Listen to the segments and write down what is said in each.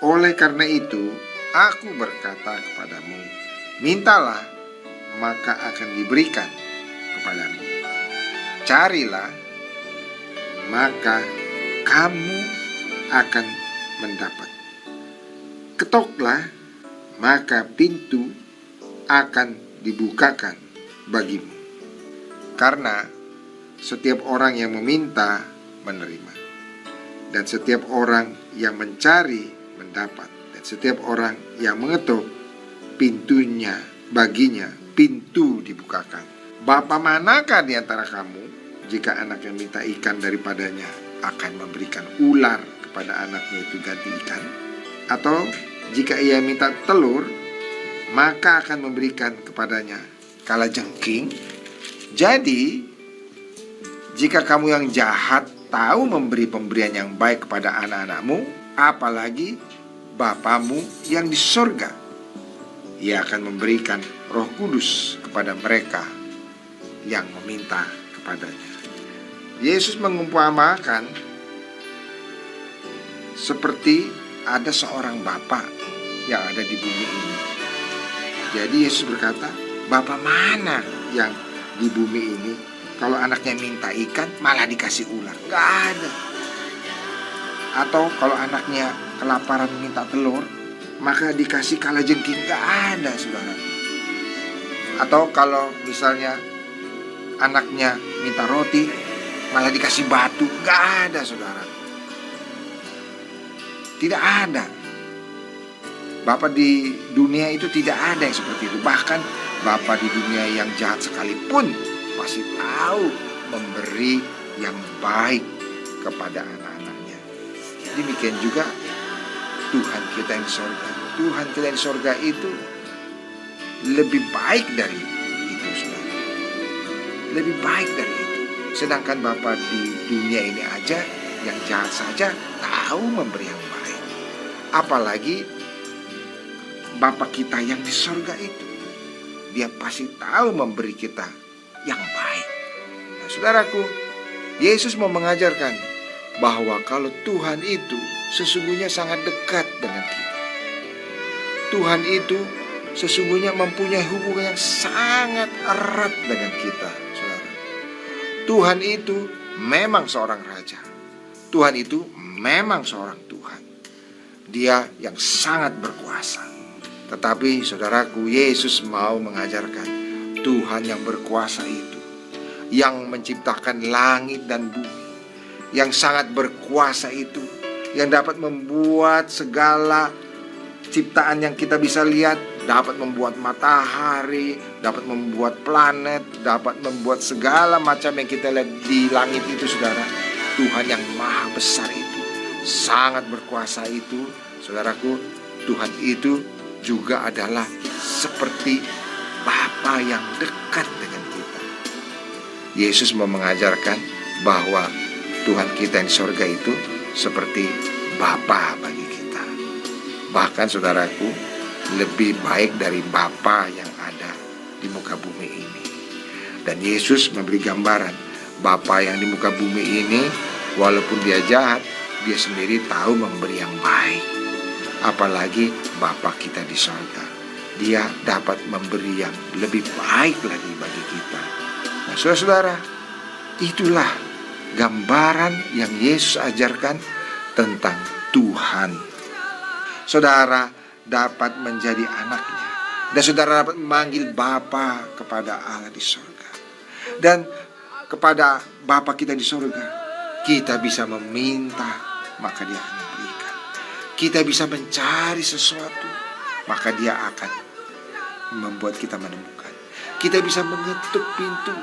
Oleh karena itu, aku berkata kepadamu, mintalah, maka akan diberikan kepadamu. Carilah, maka kamu akan mendapat. Ketoklah, maka pintu akan dibukakan bagimu. Karena setiap orang yang meminta menerima, dan setiap orang yang mencari mendapat, dan setiap orang yang mengetuk pintunya baginya pintu dibukakan. Bapa manakah di antara kamu, jika anaknya minta ikan daripadanya, akan memberikan ular kepada anaknya itu ganti ikan? Atau jika ia minta telur, maka akan memberikan kepadanya kalajengking? Jadi, jika kamu yang jahat tahu memberi pemberian yang baik kepada anak-anakmu, apalagi Bapamu yang di surga. Ia akan memberikan Roh Kudus kepada mereka yang meminta kepadanya. Yesus mengumpamakan seperti ada seorang bapa yang ada di bumi ini. Jadi Yesus berkata, bapa mana yang di bumi ini kalau anaknya minta ikan malah dikasih ular? Gak ada. Atau kalau anaknya kelaparan minta telur, maka dikasih kalajengking? Gak ada, saudara. Atau kalau misalnya anaknya minta roti, malah dikasih batu? Gak ada, saudara. Tidak ada. Bapa di dunia itu tidak ada yang seperti itu. Bahkan Bapa di dunia yang jahat sekalipun pasti tahu memberi yang baik kepada anak-anaknya. Demikian juga Tuhan kita yang di surga. Tuhan kita yang di surga itu lebih baik dari itu, saudara. Lebih baik dari itu. Sedangkan Bapa di dunia ini aja yang jahat saja tahu memberi yang baik. Apalagi Bapa kita yang di surga itu. Dia pasti tahu memberi kita yang baik. Nah, saudaraku, Yesus mau mengajarkan bahwa kalau Tuhan itu sesungguhnya sangat dekat dengan kita. Tuhan itu sesungguhnya mempunyai hubungan yang sangat erat dengan kita, saudara. Tuhan itu memang seorang raja. Tuhan itu memang seorang Tuhan. Dia yang sangat berkuasa. Tetapi saudaraku, Yesus mau mengajarkan Tuhan yang berkuasa itu, yang menciptakan langit dan bumi, yang sangat berkuasa itu, yang dapat membuat segala ciptaan yang kita bisa lihat, dapat membuat matahari, dapat membuat planet, dapat membuat segala macam yang kita lihat di langit itu, saudara. Tuhan yang maha besar itu, sangat berkuasa itu, saudaraku, Tuhan itu juga adalah seperti Bapa yang dekat dengan kita. Yesus mau mengajarkan bahwa Tuhan kita yang di surga itu seperti Bapa bagi kita. Bahkan saudaraku, lebih baik dari Bapa yang ada di muka bumi ini. Dan Yesus memberi gambaran Bapa yang di muka bumi ini, walaupun dia jahat, dia sendiri tahu memberi yang baik. Apalagi Bapa kita di surga, dia dapat memberi yang lebih baik lagi bagi kita. Nah, saudara-saudara, itulah gambaran yang Yesus ajarkan tentang Tuhan. Saudara dapat menjadi anaknya, dan saudara dapat memanggil Bapa kepada Allah di surga. Dan kepada Bapa kita di surga, kita bisa meminta, maka dia akan memberikan. Kita bisa mencari sesuatu, maka dia akan membuat kita menemukan. Kita bisa mengetuk pintu,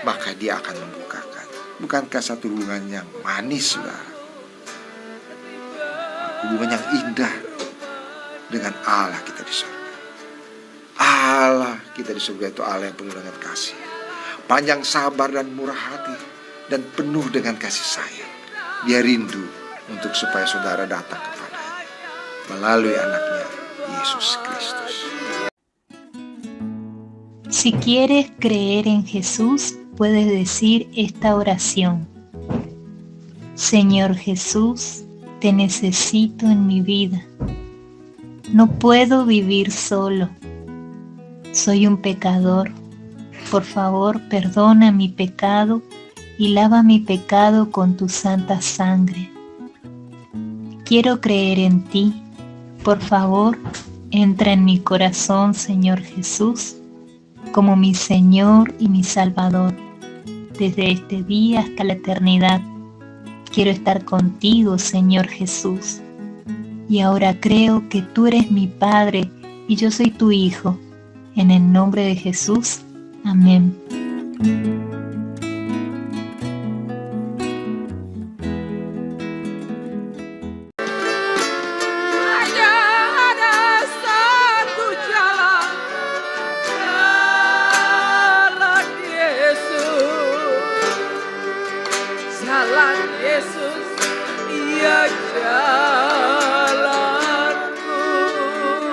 maka dia akan membukakan. Bukankah satu hubungan yang manis, saudara? Hubungan yang indah dengan Allah kita di surga. Allah kita di surga itu Allah yang penuh dengan kasih, panjang sabar dan murah hati, dan penuh dengan kasih sayang. Dia rindu untuk supaya saudara datang kepadanya melalui anaknya Yesus Kristus. Si quieres creer en Jesús, puedes decir esta oración. Señor Jesús, te necesito en mi vida. No puedo vivir solo. Soy un pecador. Por favor, perdona mi pecado y lava mi pecado con tu santa sangre. Quiero creer en ti. Por favor, entra en mi corazón, Señor Jesús, como mi Señor y mi Salvador. Desde este día hasta la eternidad, quiero estar contigo, Señor Jesús. Y ahora creo que tú eres mi Padre y yo soy tu Hijo. En el nombre de Jesús. Amén.